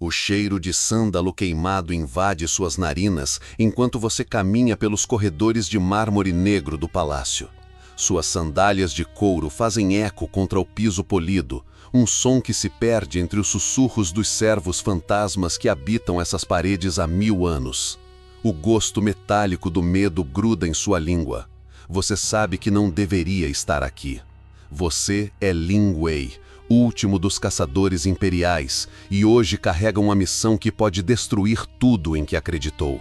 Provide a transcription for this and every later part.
O cheiro de sândalo queimado invade suas narinas enquanto você caminha pelos corredores de mármore negro do palácio. Suas sandálias de couro fazem eco contra o piso polido, um som que se perde entre os sussurros dos servos fantasmas que habitam essas paredes há 1000 anos. O gosto metálico do medo gruda em sua língua. Você sabe que não deveria estar aqui. Você é Lin Wei, último dos caçadores imperiais, e hoje carrega uma missão que pode destruir tudo em que acreditou.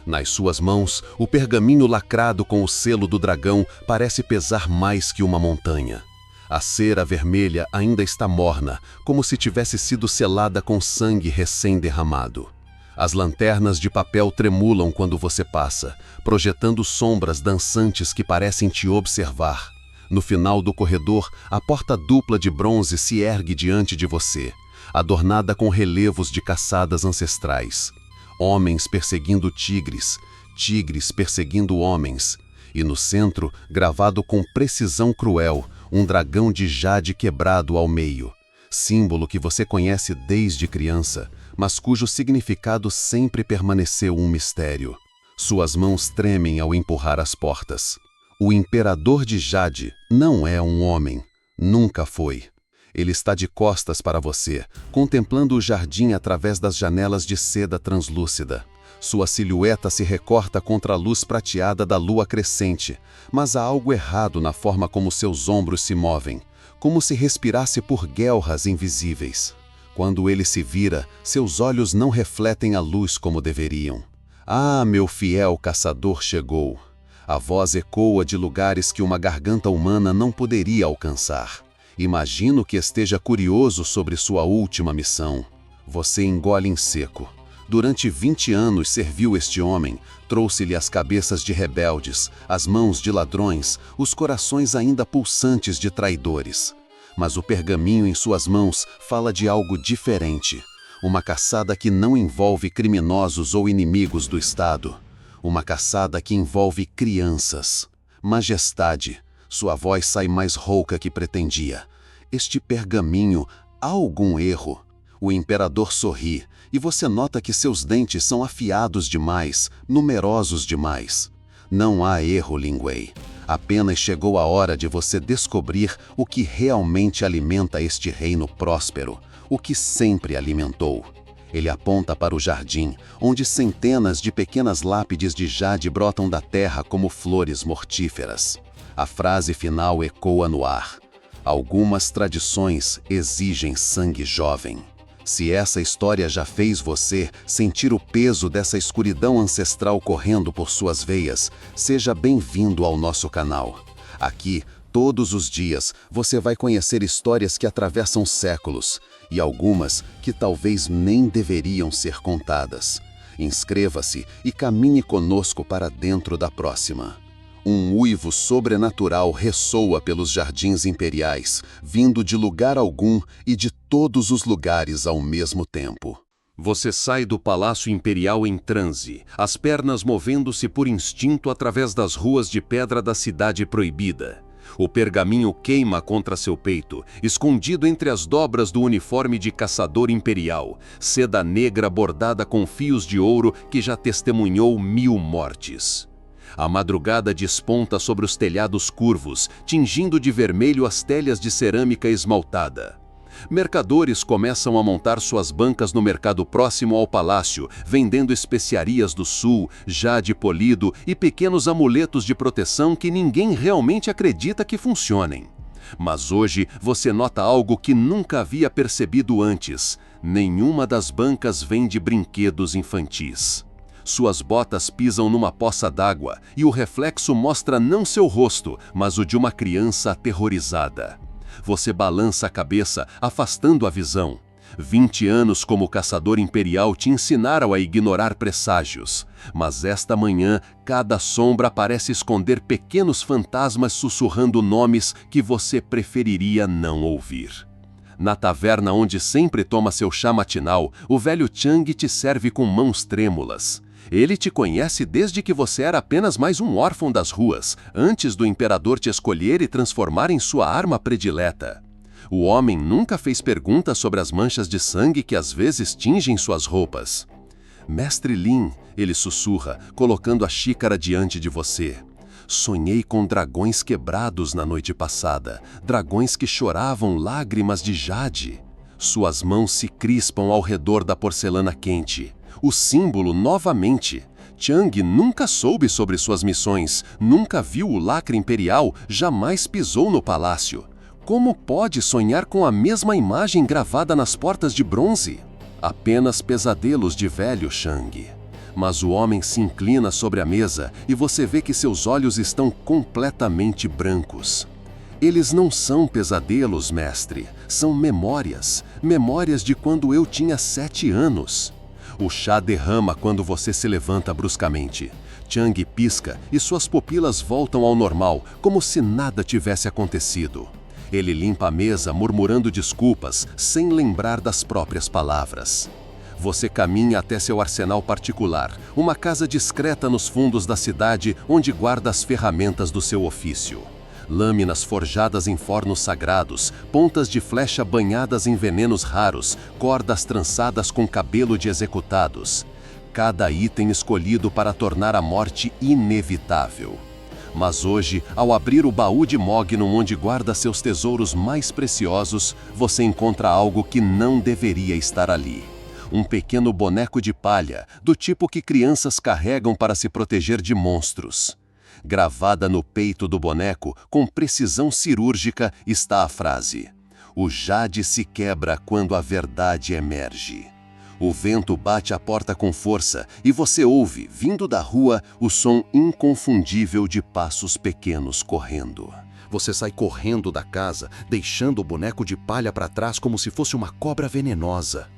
Nas suas mãos, o pergaminho lacrado com o selo do dragão parece pesar mais que uma montanha. A cera vermelha ainda está morna, como se tivesse sido selada com sangue recém-derramado. As lanternas de papel tremulam quando você passa, projetando sombras dançantes que parecem te observar. No final do corredor, a porta dupla de bronze se ergue diante de você, adornada com relevos de caçadas ancestrais. Homens perseguindo tigres, tigres perseguindo homens, e no centro, gravado com precisão cruel, um dragão de jade quebrado ao meio, símbolo que você conhece desde criança, mas cujo significado sempre permaneceu um mistério. Suas mãos tremem ao empurrar as portas. O Imperador de Jade não é um homem, nunca foi. Ele está de costas para você, contemplando o jardim através das janelas de seda translúcida. Sua silhueta se recorta contra a luz prateada da lua crescente, mas há algo errado na forma como seus ombros se movem, como se respirasse por guelras invisíveis. Quando ele se vira, seus olhos não refletem a luz como deveriam. Ah, meu fiel caçador chegou. A voz ecoa de lugares que uma garganta humana não poderia alcançar. Imagino que esteja curioso sobre sua última missão. Você engole em seco. Durante 20 anos serviu este homem, trouxe-lhe as cabeças de rebeldes, as mãos de ladrões, os corações ainda pulsantes de traidores. Mas o pergaminho em suas mãos fala de algo diferente. Uma caçada que não envolve criminosos ou inimigos do Estado. Uma caçada que envolve crianças. Majestade, sua voz sai mais rouca que pretendia. Este pergaminho, há algum erro? O imperador sorri, e você nota que seus dentes são afiados demais, numerosos demais. Não há erro, Lin Wei. Apenas chegou a hora de você descobrir o que realmente alimenta este reino próspero, o que sempre alimentou. Ele aponta para o jardim, onde centenas de pequenas lápides de jade brotam da terra como flores mortíferas. A frase final ecoa no ar. Algumas tradições exigem sangue jovem. Se essa história já fez você sentir o peso dessa escuridão ancestral correndo por suas veias, seja bem-vindo ao nosso canal. Aqui, todos os dias, você vai conhecer histórias que atravessam séculos, e algumas que talvez nem deveriam ser contadas. Inscreva-se e caminhe conosco para dentro da próxima. Um uivo sobrenatural ressoa pelos jardins imperiais, vindo de lugar algum e de todos os lugares ao mesmo tempo. Você sai do Palácio Imperial em transe, as pernas movendo-se por instinto através das ruas de pedra da Cidade Proibida. O pergaminho queima contra seu peito, escondido entre as dobras do uniforme de caçador imperial, seda negra bordada com fios de ouro que já testemunhou 1000 mortes. A madrugada desponta sobre os telhados curvos, tingindo de vermelho as telhas de cerâmica esmaltada. Mercadores começam a montar suas bancas no mercado próximo ao palácio, vendendo especiarias do sul, jade polido e pequenos amuletos de proteção que ninguém realmente acredita que funcionem. Mas hoje você nota algo que nunca havia percebido antes. Nenhuma das bancas vende brinquedos infantis. Suas botas pisam numa poça d'água e o reflexo mostra não seu rosto, mas o de uma criança aterrorizada. Você balança a cabeça, afastando a visão. 20 anos como caçador imperial te ensinaram a ignorar presságios. Mas esta manhã, cada sombra parece esconder pequenos fantasmas sussurrando nomes que você preferiria não ouvir. Na taverna onde sempre toma seu chá matinal, o velho Chang te serve com mãos trêmulas. Ele te conhece desde que você era apenas mais um órfão das ruas, antes do imperador te escolher e transformar em sua arma predileta. O homem nunca fez perguntas sobre as manchas de sangue que às vezes tingem suas roupas. Mestre Lin, ele sussurra, colocando a xícara diante de você. Sonhei com dragões quebrados na noite passada, dragões que choravam lágrimas de jade. Suas mãos se crispam ao redor da porcelana quente. O símbolo novamente. Chang nunca soube sobre suas missões, nunca viu o lacre imperial, jamais pisou no palácio. Como pode sonhar com a mesma imagem gravada nas portas de bronze? Apenas pesadelos de velho Chang. Mas o homem se inclina sobre a mesa e você vê que seus olhos estão completamente brancos. Eles não são pesadelos, mestre. São memórias. Memórias de quando eu tinha 7 anos. O chá derrama quando você se levanta bruscamente. Chang pisca e suas pupilas voltam ao normal, como se nada tivesse acontecido. Ele limpa a mesa murmurando desculpas, sem lembrar das próprias palavras. Você caminha até seu arsenal particular, uma casa discreta nos fundos da cidade onde guarda as ferramentas do seu ofício. Lâminas forjadas em fornos sagrados, pontas de flecha banhadas em venenos raros, cordas trançadas com cabelo de executados. Cada item escolhido para tornar a morte inevitável. Mas hoje, ao abrir o baú de Mognum onde guarda seus tesouros mais preciosos, você encontra algo que não deveria estar ali. Um pequeno boneco de palha, do tipo que crianças carregam para se proteger de monstros. Gravada no peito do boneco, com precisão cirúrgica, está a frase: "O jade se quebra quando a verdade emerge." O vento bate a porta com força e você ouve, vindo da rua, o som inconfundível de passos pequenos correndo. Você sai correndo da casa, deixando o boneco de palha para trás como se fosse uma cobra venenosa.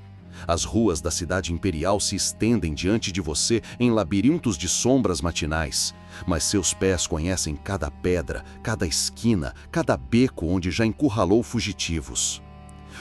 As ruas da cidade imperial se estendem diante de você em labirintos de sombras matinais, mas seus pés conhecem cada pedra, cada esquina, cada beco onde já encurralou fugitivos.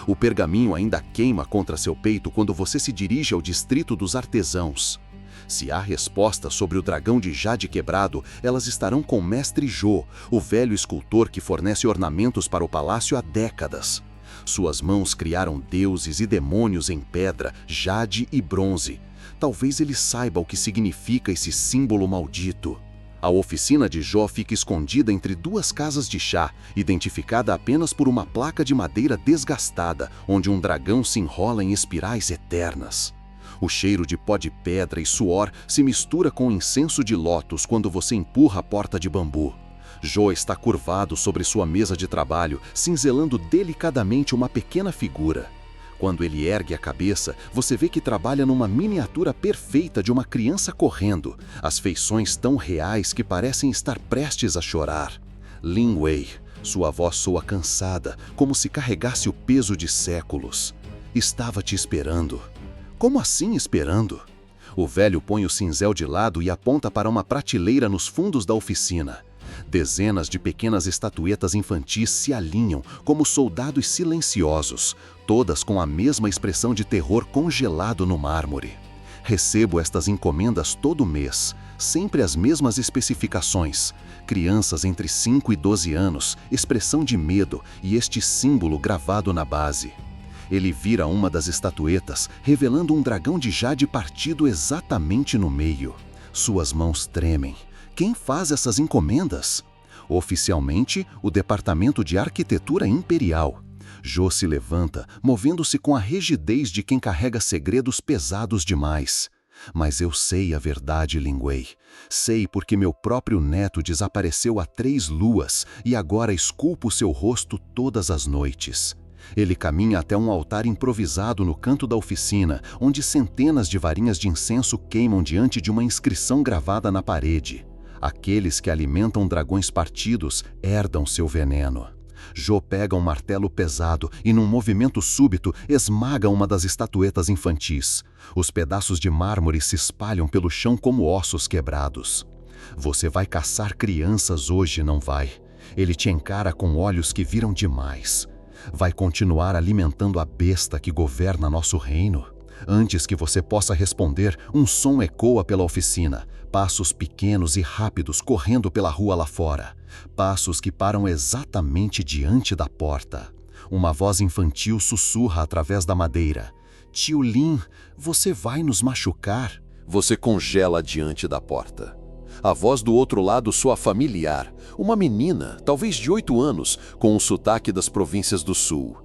O pergaminho ainda queima contra seu peito quando você se dirige ao distrito dos artesãos. Se há resposta sobre o dragão de jade quebrado, elas estarão com Mestre Zhou, o velho escultor que fornece ornamentos para o palácio há décadas. Suas mãos criaram deuses e demônios em pedra, jade e bronze. Talvez ele saiba o que significa esse símbolo maldito. A oficina de Zhou fica escondida entre 2 casas de chá, identificada apenas por uma placa de madeira desgastada, onde um dragão se enrola em espirais eternas. O cheiro de pó de pedra e suor se mistura com o incenso de lótus quando você empurra a porta de bambu. Zhou está curvado sobre sua mesa de trabalho, cinzelando delicadamente uma pequena figura. Quando ele ergue a cabeça, você vê que trabalha numa miniatura perfeita de uma criança correndo, as feições tão reais que parecem estar prestes a chorar. Lin Wei, sua voz soa cansada, como se carregasse o peso de séculos. Estava te esperando. Como assim esperando? O velho põe o cinzel de lado e aponta para uma prateleira nos fundos da oficina. Dezenas de pequenas estatuetas infantis se alinham como soldados silenciosos, todas com a mesma expressão de terror congelado no mármore. Recebo estas encomendas todo mês, sempre as mesmas especificações. Crianças entre 5 e 12 anos, expressão de medo e este símbolo gravado na base. Ele vira uma das estatuetas, revelando um dragão de jade partido exatamente no meio. Suas mãos tremem. Quem faz essas encomendas? Oficialmente, o Departamento de Arquitetura Imperial. Zhou se levanta, movendo-se com a rigidez de quem carrega segredos pesados demais. Mas eu sei a verdade, Lin Wei. Sei porque meu próprio neto desapareceu há 3 luas e agora esculpo seu rosto todas as noites. Ele caminha até um altar improvisado no canto da oficina, onde centenas de varinhas de incenso queimam diante de uma inscrição gravada na parede. Aqueles que alimentam dragões partidos herdam seu veneno. Zhou pega um martelo pesado e, num movimento súbito, esmaga uma das estatuetas infantis. Os pedaços de mármore se espalham pelo chão como ossos quebrados. Você vai caçar crianças hoje, não vai? Ele te encara com olhos que viram demais. Vai continuar alimentando a besta que governa nosso reino? Antes que você possa responder, um som ecoa pela oficina. Passos pequenos e rápidos correndo pela rua lá fora. Passos que param exatamente diante da porta. Uma voz infantil sussurra através da madeira. Tio Lin, você vai nos machucar? Você congela diante da porta. A voz do outro lado soa familiar. Uma menina, talvez de 8 anos, com um sotaque das províncias do sul.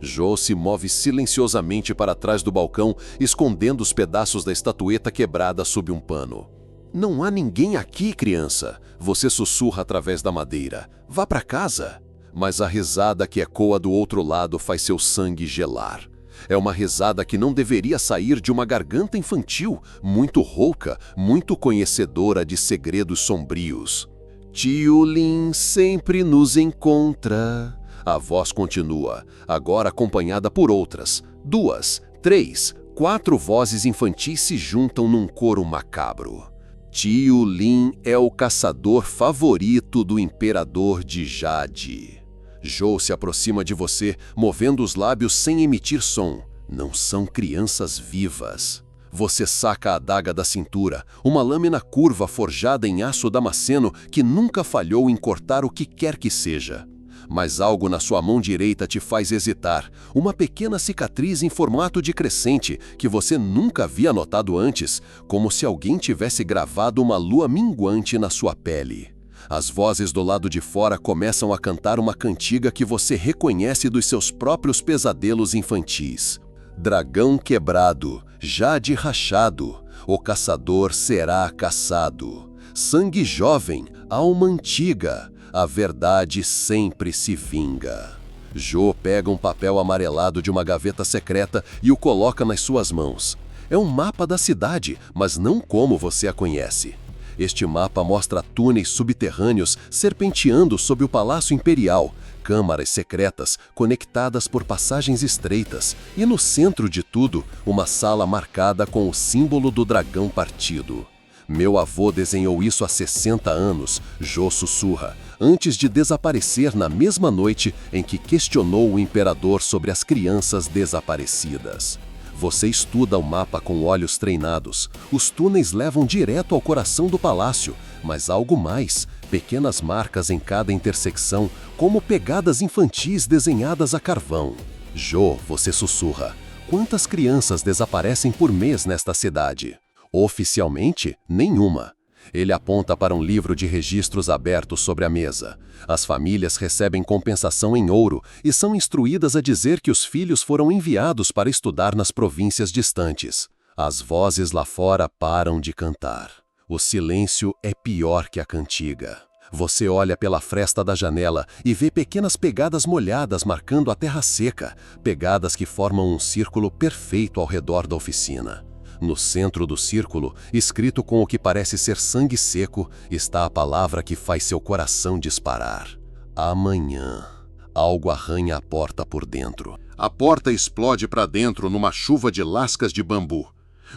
Jo se move silenciosamente para trás do balcão, escondendo os pedaços da estatueta quebrada sob um pano. Não há ninguém aqui, criança. Você sussurra através da madeira. Vá para casa. Mas a risada que ecoa do outro lado faz seu sangue gelar. É uma risada que não deveria sair de uma garganta infantil, muito rouca, muito conhecedora de segredos sombrios. Tio Lin sempre nos encontra. A voz continua, agora acompanhada por outras. 2, 3, 4 vozes infantis se juntam num coro macabro. Tio Lin é o caçador favorito do imperador de Jade. Jo se aproxima de você, movendo os lábios sem emitir som. Não são crianças vivas. Você saca a adaga da cintura, uma lâmina curva forjada em aço damasceno que nunca falhou em cortar o que quer que seja. Mas algo na sua mão direita te faz hesitar, uma pequena cicatriz em formato de crescente que você nunca havia notado antes, como se alguém tivesse gravado uma lua minguante na sua pele. As vozes do lado de fora começam a cantar uma cantiga que você reconhece dos seus próprios pesadelos infantis. Dragão quebrado, Jade rachado, o caçador será caçado. Sangue jovem, alma antiga, a verdade sempre se vinga. Jo pega um papel amarelado de uma gaveta secreta e o coloca nas suas mãos. É um mapa da cidade, mas não como você a conhece. Este mapa mostra túneis subterrâneos serpenteando sob o Palácio Imperial, câmaras secretas conectadas por passagens estreitas e, no centro de tudo, uma sala marcada com o símbolo do dragão partido. Meu avô desenhou isso há 60 anos, Jo sussurra, antes de desaparecer na mesma noite em que questionou o imperador sobre as crianças desaparecidas. Você estuda o mapa com olhos treinados. Os túneis levam direto ao coração do palácio, mas algo mais, pequenas marcas em cada intersecção, como pegadas infantis desenhadas a carvão. Jo, você sussurra, quantas crianças desaparecem por mês nesta cidade? Oficialmente, nenhuma. Ele aponta para um livro de registros aberto sobre a mesa. As famílias recebem compensação em ouro e são instruídas a dizer que os filhos foram enviados para estudar nas províncias distantes. As vozes lá fora param de cantar. O silêncio é pior que a cantiga. Você olha pela fresta da janela e vê pequenas pegadas molhadas marcando a terra seca, pegadas que formam um círculo perfeito ao redor da oficina. No centro do círculo, escrito com o que parece ser sangue seco, está a palavra que faz seu coração disparar. Amanhã. Algo arranha a porta por dentro. A porta explode para dentro numa chuva de lascas de bambu.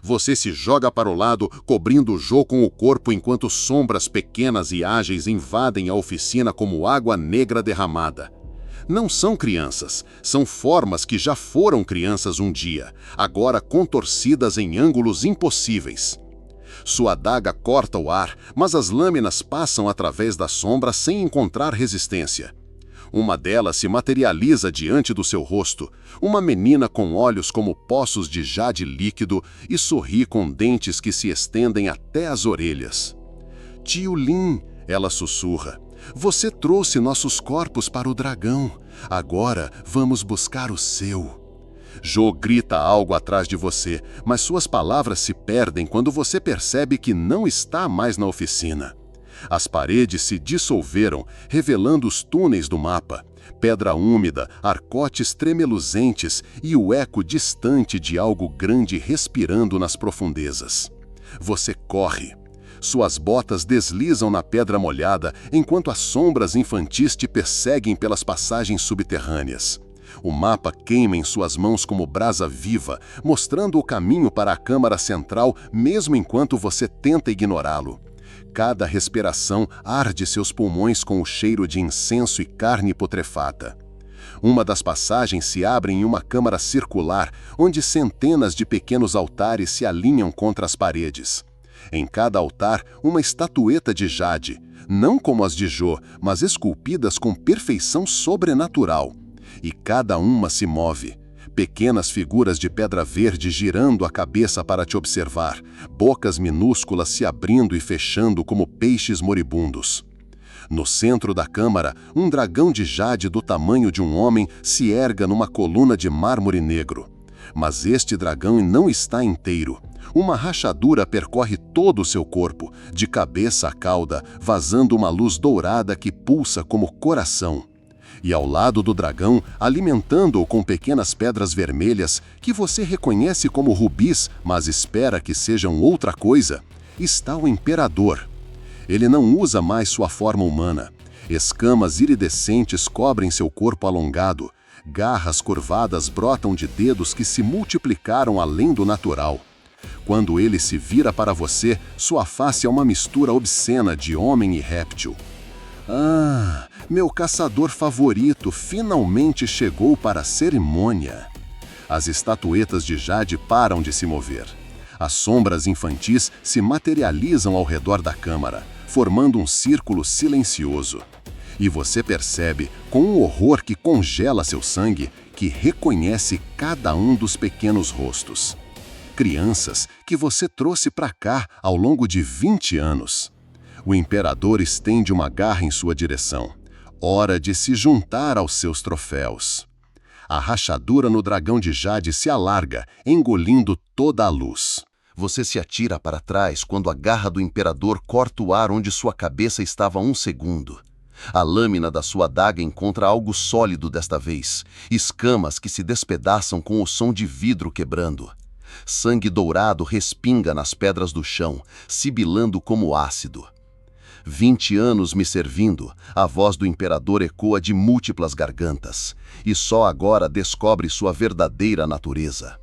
Você se joga para o lado, cobrindo Jo com o corpo enquanto sombras pequenas e ágeis invadem a oficina como água negra derramada. Não são crianças, são formas que já foram crianças um dia, agora contorcidas em ângulos impossíveis. Sua adaga corta o ar, mas as lâminas passam através da sombra sem encontrar resistência. Uma delas se materializa diante do seu rosto, uma menina com olhos como poços de jade líquido e sorri com dentes que se estendem até as orelhas. Tio Lin, ela sussurra. Você trouxe nossos corpos para o dragão. Agora vamos buscar o seu. Jo grita algo atrás de você, mas suas palavras se perdem quando você percebe que não está mais na oficina. As paredes se dissolveram, revelando os túneis do mapa. Pedra úmida, arcotes tremeluzentes e o eco distante de algo grande respirando nas profundezas. Você corre. Suas botas deslizam na pedra molhada enquanto as sombras infantis te perseguem pelas passagens subterrâneas. O mapa queima em suas mãos como brasa viva, mostrando o caminho para a câmara central mesmo enquanto você tenta ignorá-lo. Cada respiração arde seus pulmões com o cheiro de incenso e carne putrefata. Uma das passagens se abre em uma câmara circular, onde centenas de pequenos altares se alinham contra as paredes. Em cada altar, uma estatueta de jade, não como as de Jo, mas esculpidas com perfeição sobrenatural. e cada uma se move. Pequenas figuras de pedra verde girando a cabeça para te observar, bocas minúsculas se abrindo e fechando como peixes moribundos. No centro da câmara, um dragão de jade do tamanho de um homem se erga numa coluna de mármore negro. Mas este dragão não está inteiro. Uma rachadura percorre todo o seu corpo, de cabeça a cauda, vazando uma luz dourada que pulsa como coração. E ao lado do dragão, alimentando-o com pequenas pedras vermelhas, que você reconhece como rubis, mas espera que sejam outra coisa, está o imperador. Ele não usa mais sua forma humana. Escamas iridescentes cobrem seu corpo alongado. Garras curvadas brotam de dedos que se multiplicaram além do natural. Quando ele se vira para você, sua face é uma mistura obscena de homem e réptil. Ah, meu caçador favorito finalmente chegou para a cerimônia. As estatuetas de jade param de se mover. As sombras infantis se materializam ao redor da câmara, formando um círculo silencioso. E você percebe, com um horror que congela seu sangue, que reconhece cada um dos pequenos rostos. Crianças que você trouxe para cá ao longo de 20 anos. O imperador estende uma garra em sua direção. Hora de se juntar aos seus troféus. A rachadura no dragão de jade se alarga, engolindo toda a luz. Você se atira para trás quando a garra do imperador corta o ar onde sua cabeça estava há um segundo. A lâmina da sua adaga encontra algo sólido desta vez, escamas que se despedaçam com o som de vidro quebrando. Sangue dourado respinga nas pedras do chão, sibilando como ácido. 20 anos me servindo, a voz do imperador ecoa de múltiplas gargantas, e só agora descobre sua verdadeira natureza.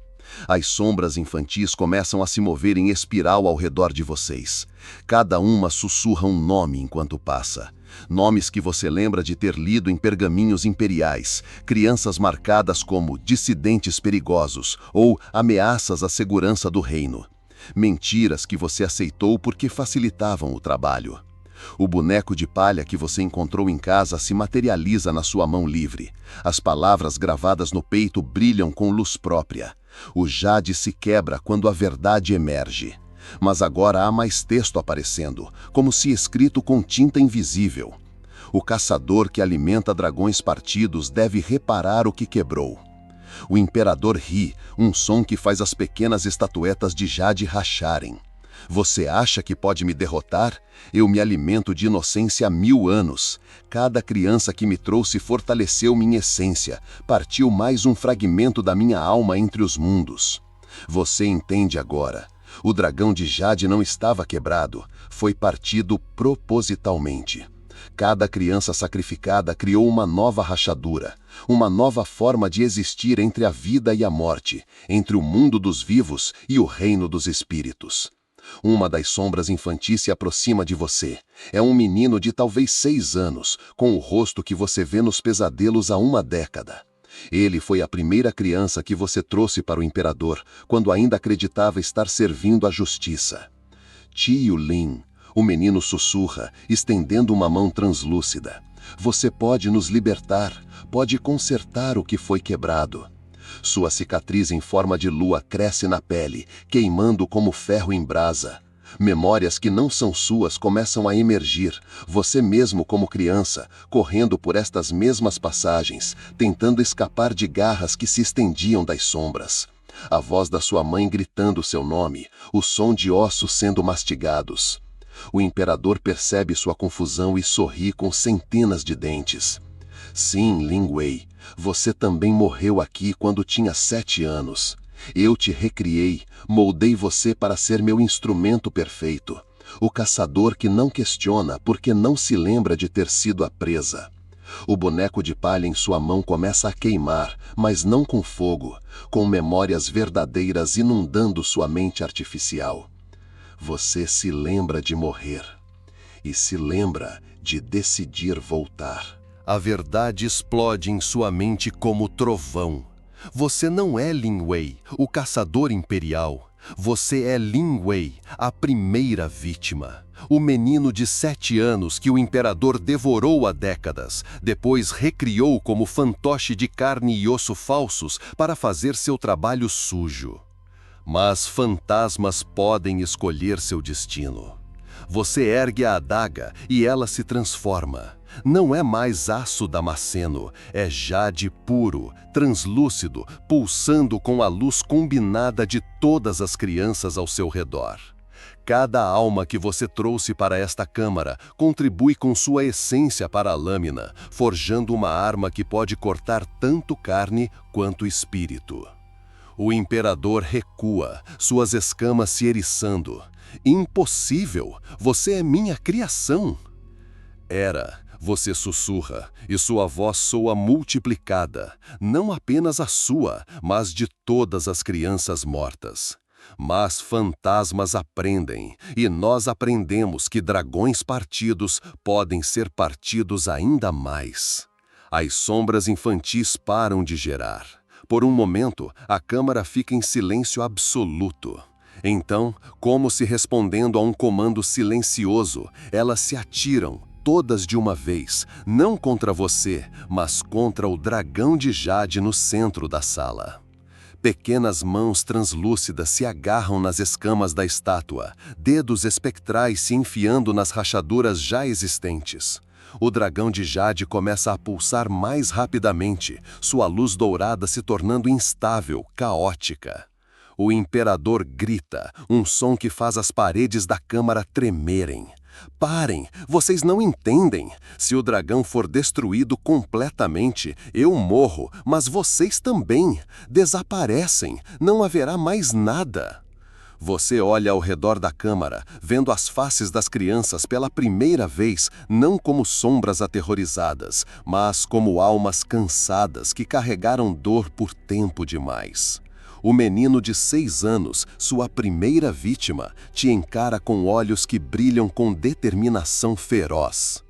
As sombras infantis começam a se mover em espiral ao redor de vocês. Cada uma sussurra um nome enquanto passa. Nomes que você lembra de ter lido em pergaminhos imperiais, crianças marcadas como dissidentes perigosos ou ameaças à segurança do reino. Mentiras que você aceitou porque facilitavam o trabalho. O boneco de palha que você encontrou em casa se materializa na sua mão livre. As palavras gravadas no peito brilham com luz própria. O jade se quebra quando a verdade emerge. Mas agora há mais texto aparecendo, como se escrito com tinta invisível. O caçador que alimenta dragões partidos deve reparar o que quebrou. O imperador ri, um som que faz as pequenas estatuetas de jade racharem. Você acha que pode me derrotar? Eu me alimento de inocência há 1000 anos. Cada criança que me trouxe fortaleceu minha essência, partiu mais um fragmento da minha alma entre os mundos. Você entende agora. O dragão de jade não estava quebrado, foi partido propositalmente. Cada criança sacrificada criou uma nova rachadura, uma nova forma de existir entre a vida e a morte, entre o mundo dos vivos e o reino dos espíritos. Uma das sombras infantis se aproxima de você. É um menino de talvez 6 anos, com o rosto que você vê nos pesadelos há uma década. Ele foi a primeira criança que você trouxe para o imperador, quando ainda acreditava estar servindo à justiça. Tio Lin, o menino sussurra, estendendo uma mão translúcida. Você pode nos libertar, pode consertar o que foi quebrado. Sua cicatriz em forma de lua cresce na pele, queimando como ferro em brasa. Memórias que não são suas começam a emergir, você mesmo como criança, correndo por estas mesmas passagens, tentando escapar de garras que se estendiam das sombras. A voz da sua mãe gritando seu nome, o som de ossos sendo mastigados. O imperador percebe sua confusão e sorri com centenas de dentes. Sim, Lin Wei, você também morreu aqui quando tinha 7 anos. Eu te recriei, moldei você para ser meu instrumento perfeito. O caçador que não questiona porque não se lembra de ter sido a presa. O boneco de palha em sua mão começa a queimar, mas não com fogo, com memórias verdadeiras inundando sua mente artificial. Você se lembra de morrer e se lembra de decidir voltar. A verdade explode em sua mente como trovão. Você não é Lin Wei, o caçador imperial. Você é Lin Wei, a primeira vítima. O menino de 7 anos que o imperador devorou há décadas, depois recriou como fantoche de carne e osso falsos para fazer seu trabalho sujo. Mas fantasmas podem escolher seu destino. Você ergue a adaga e ela se transforma. Não é mais aço damasceno, é jade puro, translúcido, pulsando com a luz combinada de todas as crianças ao seu redor. Cada alma que você trouxe para esta câmara contribui com sua essência para a lâmina, forjando uma arma que pode cortar tanto carne quanto espírito. O imperador recua, suas escamas se eriçando. Impossível! Você é minha criação! Era, você sussurra, e sua voz soa multiplicada, não apenas a sua, mas de todas as crianças mortas. Mas fantasmas aprendem, e nós aprendemos que dragões partidos podem ser partidos ainda mais. As sombras infantis param de gerar. Por um momento, a câmara fica em silêncio absoluto. Então, como se respondendo a um comando silencioso, elas se atiram, todas de uma vez, não contra você, mas contra o dragão de jade no centro da sala. Pequenas mãos translúcidas se agarram nas escamas da estátua, dedos espectrais se enfiando nas rachaduras já existentes. O dragão de jade começa a pulsar mais rapidamente, sua luz dourada se tornando instável, caótica. O imperador grita, um som que faz as paredes da câmara tremerem. Parem, vocês não entendem. Se o dragão for destruído completamente, eu morro, mas vocês também. Desaparecem, não haverá mais nada. Você olha ao redor da câmara, vendo as faces das crianças pela primeira vez, não como sombras aterrorizadas, mas como almas cansadas que carregaram dor por tempo demais. O menino de 6 anos, sua primeira vítima, te encara com olhos que brilham com determinação feroz.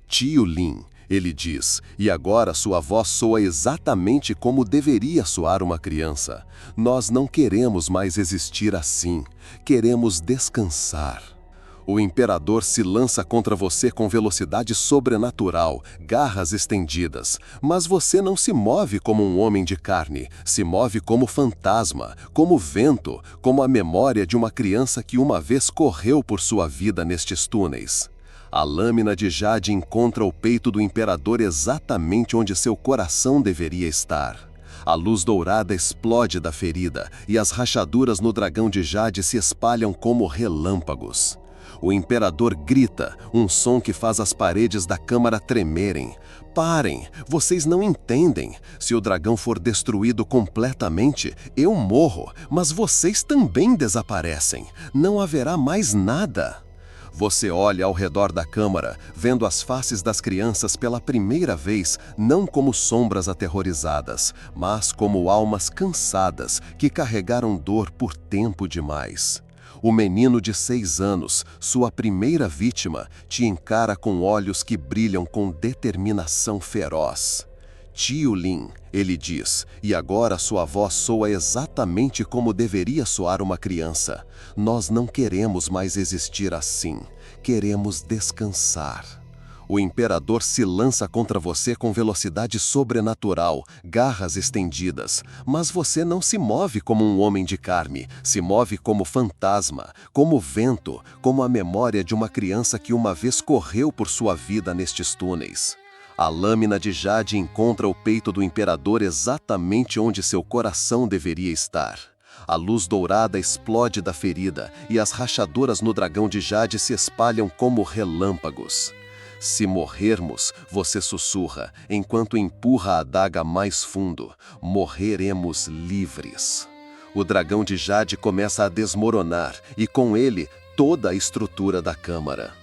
Tio Lin, ele diz, e agora sua voz soa exatamente como deveria soar uma criança. Nós não queremos mais existir assim. Queremos descansar. O imperador se lança contra você com velocidade sobrenatural, garras estendidas. Mas você não se move como um homem de carne, se move como fantasma, como vento, como a memória de uma criança que uma vez correu por sua vida nestes túneis. A lâmina de jade encontra o peito do imperador exatamente onde seu coração deveria estar. A luz dourada explode da ferida e as rachaduras no dragão de jade se espalham como relâmpagos. O imperador grita, um som que faz as paredes da câmara tremerem. Parem, vocês não entendem. Se o dragão for destruído completamente, eu morro, mas vocês também desaparecem. Não haverá mais nada. Você olha ao redor da câmara, vendo as faces das crianças pela primeira vez, não como sombras aterrorizadas, mas como almas cansadas que carregaram dor por tempo demais. O menino de 6 anos, sua primeira vítima, te encara com olhos que brilham com determinação feroz. Tio Lin, ele diz, e agora sua voz soa exatamente como deveria soar uma criança. Nós não queremos mais existir assim. Queremos descansar. O imperador se lança contra você com velocidade sobrenatural, garras estendidas. Mas você não se move como um homem de carne, se move como fantasma, como vento, como a memória de uma criança que uma vez correu por sua vida nestes túneis. A lâmina de jade encontra o peito do imperador exatamente onde seu coração deveria estar. A luz dourada explode da ferida e as rachaduras no dragão de jade se espalham como relâmpagos. Se morrermos, você sussurra, enquanto empurra a adaga mais fundo, morreremos livres. O dragão de jade começa a desmoronar e com ele toda a estrutura da câmara.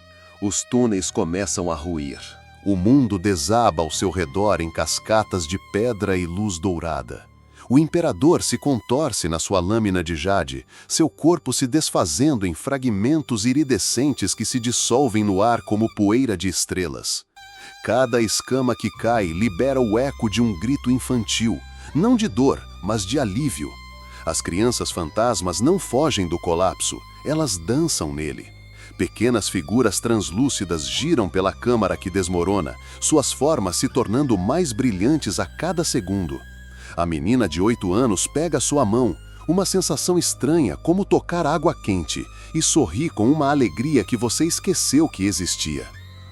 Os túneis começam a ruir. O mundo desaba ao seu redor em cascatas de pedra e luz dourada. O imperador se contorce na sua lâmina de jade, seu corpo se desfazendo em fragmentos iridescentes que se dissolvem no ar como poeira de estrelas. Cada escama que cai libera o eco de um grito infantil, não de dor, mas de alívio. As crianças fantasmas não fogem do colapso, elas dançam nele. Pequenas figuras translúcidas giram pela câmara que desmorona, suas formas se tornando mais brilhantes a cada segundo. A menina de 8 anos pega sua mão, uma sensação estranha como tocar água quente, e sorri com uma alegria que você esqueceu que existia.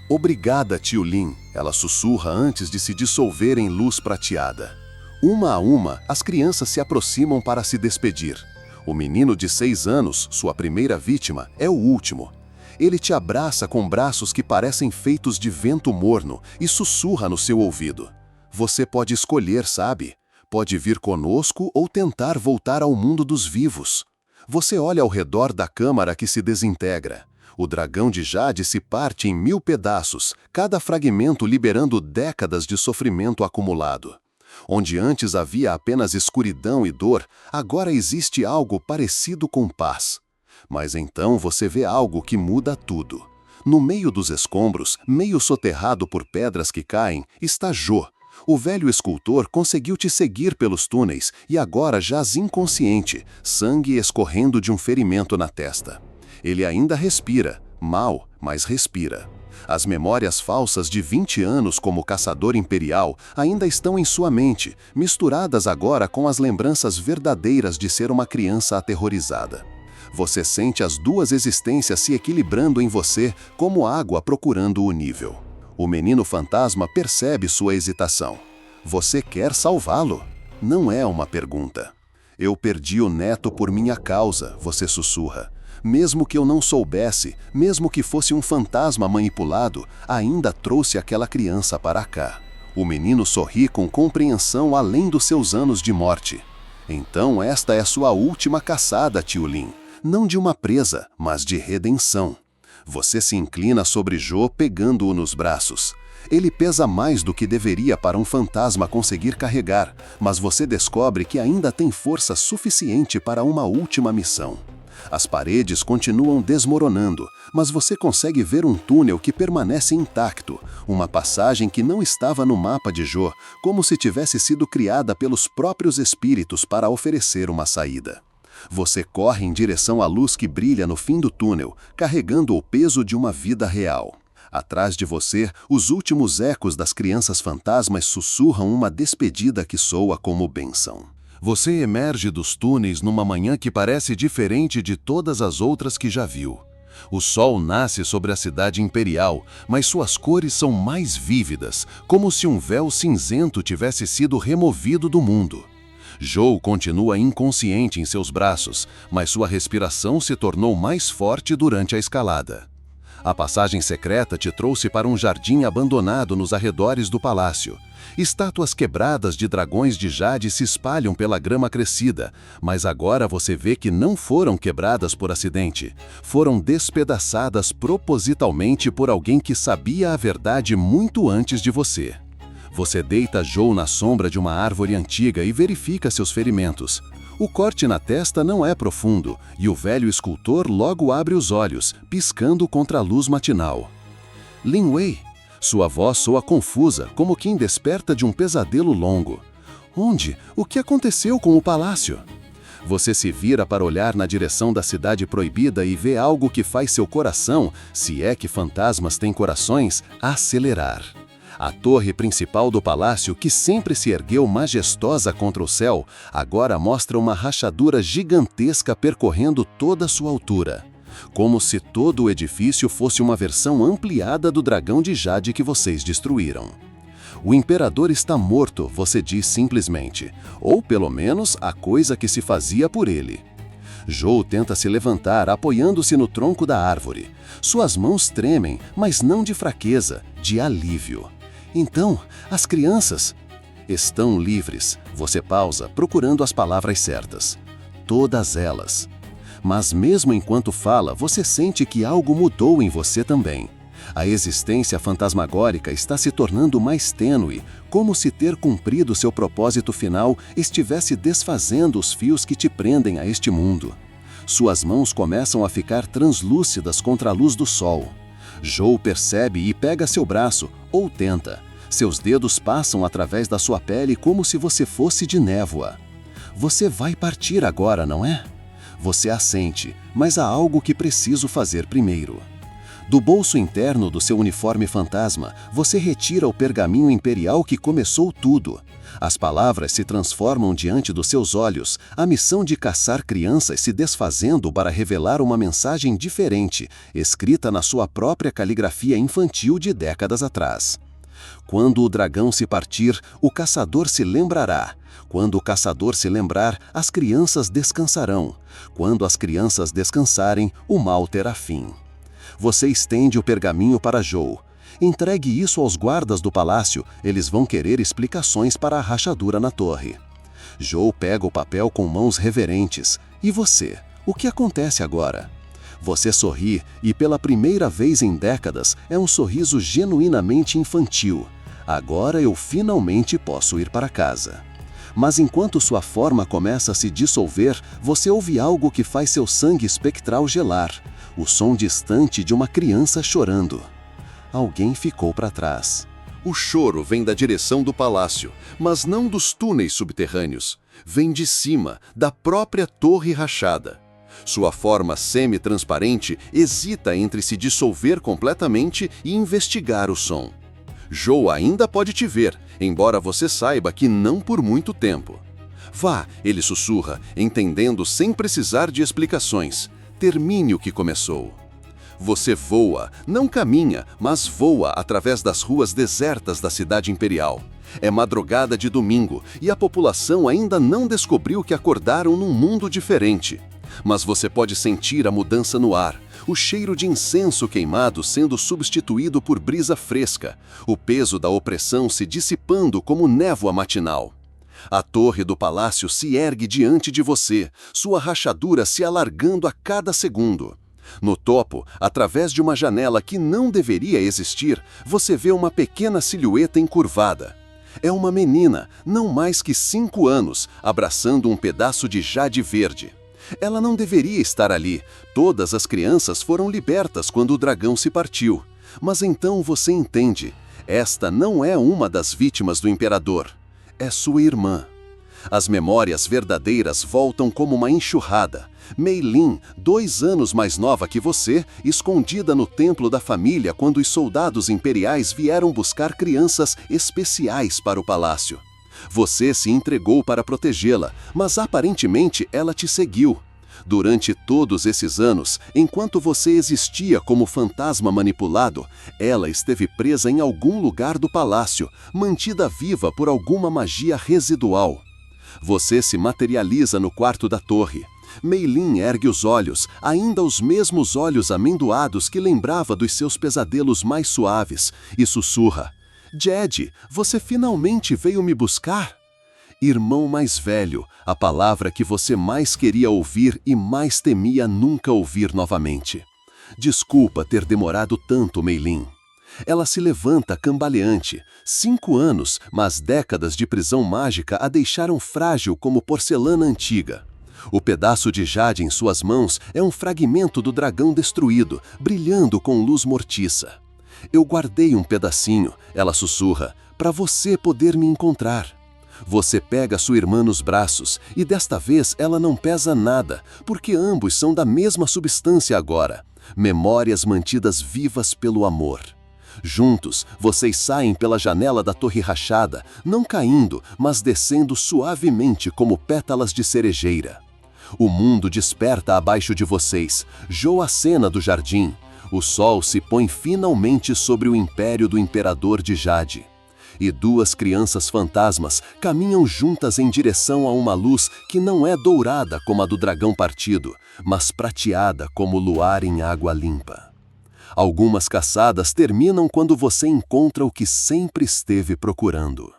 Obrigada, tio Lin, ela sussurra antes de se dissolver em luz prateada. Uma a uma, as crianças se aproximam para se despedir. O menino de 6 anos, sua primeira vítima, é o último. Ele te abraça com braços que parecem feitos de vento morno e sussurra no seu ouvido. Você pode escolher, sabe? Pode vir conosco ou tentar voltar ao mundo dos vivos. Você olha ao redor da câmara que se desintegra. O dragão de Jade se parte em 1000 pedaços, cada fragmento liberando décadas de sofrimento acumulado. Onde antes havia apenas escuridão e dor, agora existe algo parecido com paz. Mas então você vê algo que muda tudo. No meio dos escombros, meio soterrado por pedras que caem, está Jo. O velho escultor conseguiu te seguir pelos túneis e agora jaz inconsciente, sangue escorrendo de um ferimento na testa. Ele ainda respira, mal, mas respira. As memórias falsas de 20 anos como caçador imperial ainda estão em sua mente, misturadas agora com as lembranças verdadeiras de ser uma criança aterrorizada. Você sente as duas existências se equilibrando em você como água procurando o nível. O menino fantasma percebe sua hesitação. Você quer salvá-lo? Não é uma pergunta. Eu perdi o neto por minha causa, você sussurra. Mesmo que eu não soubesse, mesmo que fosse um fantasma manipulado, ainda trouxe aquela criança para cá. O menino sorri com compreensão além dos seus anos de morte. Então esta é sua última caçada, tio Lin. Não de uma presa, mas de redenção. Você se inclina sobre Jo pegando-o nos braços. Ele pesa mais do que deveria para um fantasma conseguir carregar, mas você descobre que ainda tem força suficiente para uma última missão. As paredes continuam desmoronando, mas você consegue ver um túnel que permanece intacto, uma passagem que não estava no mapa de Jo, como se tivesse sido criada pelos próprios espíritos para oferecer uma saída. Você corre em direção à luz que brilha no fim do túnel, carregando o peso de uma vida real. Atrás de você, os últimos ecos das crianças fantasmas sussurram uma despedida que soa como bênção. Você emerge dos túneis numa manhã que parece diferente de todas as outras que já viu. O sol nasce sobre a cidade imperial, mas suas cores são mais vívidas, como se um véu cinzento tivesse sido removido do mundo. Jo continua inconsciente em seus braços, mas sua respiração se tornou mais forte durante a escalada. A passagem secreta te trouxe para um jardim abandonado nos arredores do palácio. Estátuas quebradas de dragões de Jade se espalham pela grama crescida, mas agora você vê que não foram quebradas por acidente. Foram despedaçadas propositalmente por alguém que sabia a verdade muito antes de você. Você deita Jo na sombra de uma árvore antiga e verifica seus ferimentos. O corte na testa não é profundo, e o velho escultor logo abre os olhos, piscando contra a luz matinal. Lin Wei! Sua voz soa confusa, como quem desperta de um pesadelo longo. Onde? O que aconteceu com o palácio? Você se vira para olhar na direção da cidade proibida e vê algo que faz seu coração, se é que fantasmas têm corações, acelerar. A torre principal do palácio, que sempre se ergueu majestosa contra o céu, agora mostra uma rachadura gigantesca percorrendo toda sua altura. Como se todo o edifício fosse uma versão ampliada do dragão de Jade que vocês destruíram. O imperador está morto, você diz simplesmente, ou pelo menos a coisa que se fazia por ele. Jo tenta se levantar, apoiando-se no tronco da árvore. Suas mãos tremem, mas não de fraqueza, de alívio. Então, as crianças estão livres. Você pausa, procurando as palavras certas. Todas elas. Mas mesmo enquanto fala, você sente que algo mudou em você também. A existência fantasmagórica está se tornando mais tênue, como se ter cumprido seu propósito final estivesse desfazendo os fios que te prendem a este mundo. Suas mãos começam a ficar translúcidas contra a luz do sol. Jo percebe e pega seu braço, ou tenta. Seus dedos passam através da sua pele como se você fosse de névoa. Você vai partir agora, não é? Você assente, mas há algo que preciso fazer primeiro. Do bolso interno do seu uniforme fantasma, você retira o pergaminho imperial que começou tudo. As palavras se transformam diante dos seus olhos, a missão de caçar crianças se desfazendo para revelar uma mensagem diferente, escrita na sua própria caligrafia infantil de décadas atrás. Quando o dragão se partir, o caçador se lembrará. Quando o caçador se lembrar, as crianças descansarão. Quando as crianças descansarem, o mal terá fim. Você estende o pergaminho para Joe. Entregue isso aos guardas do palácio, eles vão querer explicações para a rachadura na torre. Joe pega o papel com mãos reverentes. E você? O que acontece agora? Você sorri e, pela primeira vez em décadas, é um sorriso genuinamente infantil. Agora eu finalmente posso ir para casa. Mas enquanto sua forma começa a se dissolver, você ouve algo que faz seu sangue espectral gelar. O som distante de uma criança chorando. Alguém ficou para trás. O choro vem da direção do palácio, mas não dos túneis subterrâneos. Vem de cima, da própria torre rachada. Sua forma semi-transparente hesita entre se dissolver completamente e investigar o som. Joe ainda pode te ver, embora você saiba que não por muito tempo. Vá, ele sussurra, entendendo sem precisar de explicações. Termine o que começou. Você voa, não caminha, mas voa através das ruas desertas da cidade imperial. É madrugada de domingo e a população ainda não descobriu que acordaram num mundo diferente. Mas você pode sentir a mudança no ar, o cheiro de incenso queimado sendo substituído por brisa fresca, o peso da opressão se dissipando como névoa matinal. A torre do palácio se ergue diante de você, sua rachadura se alargando a cada segundo. No topo, através de uma janela que não deveria existir, você vê uma pequena silhueta encurvada. É uma menina, não mais que 5 anos, abraçando um pedaço de jade verde. Ela não deveria estar ali. Todas as crianças foram libertas quando o dragão se partiu. Mas então você entende. Esta não é uma das vítimas do imperador. É sua irmã. As memórias verdadeiras voltam como uma enxurrada. Mei Lin, 2 anos mais nova que você, escondida no templo da família quando os soldados imperiais vieram buscar crianças especiais para o palácio. Você se entregou para protegê-la, mas aparentemente ela te seguiu. Durante todos esses anos, enquanto você existia como fantasma manipulado, ela esteve presa em algum lugar do palácio, mantida viva por alguma magia residual. Você se materializa no quarto da torre. Mei Lin ergue os olhos, ainda os mesmos olhos amendoados que lembrava dos seus pesadelos mais suaves, e sussurra: "Jed, você finalmente veio me buscar?" Irmão mais velho, a palavra que você mais queria ouvir e mais temia nunca ouvir novamente. Desculpa ter demorado tanto, Mei Lin. Ela se levanta cambaleante. 5 anos, mas décadas de prisão mágica a deixaram frágil como porcelana antiga. O pedaço de jade em suas mãos é um fragmento do dragão destruído, brilhando com luz mortiça. "Eu guardei um pedacinho", ela sussurra, "para você poder me encontrar." Você pega sua irmã nos braços, e desta vez ela não pesa nada, porque ambos são da mesma substância agora, memórias mantidas vivas pelo amor. Juntos, vocês saem pela janela da torre rachada, não caindo, mas descendo suavemente como pétalas de cerejeira. O mundo desperta abaixo de vocês. Joe acena do jardim. O sol se põe finalmente sobre o império do imperador de Jade. E 2 crianças fantasmas caminham juntas em direção a uma luz que não é dourada como a do dragão partido, mas prateada como o luar em água limpa. Algumas caçadas terminam quando você encontra o que sempre esteve procurando.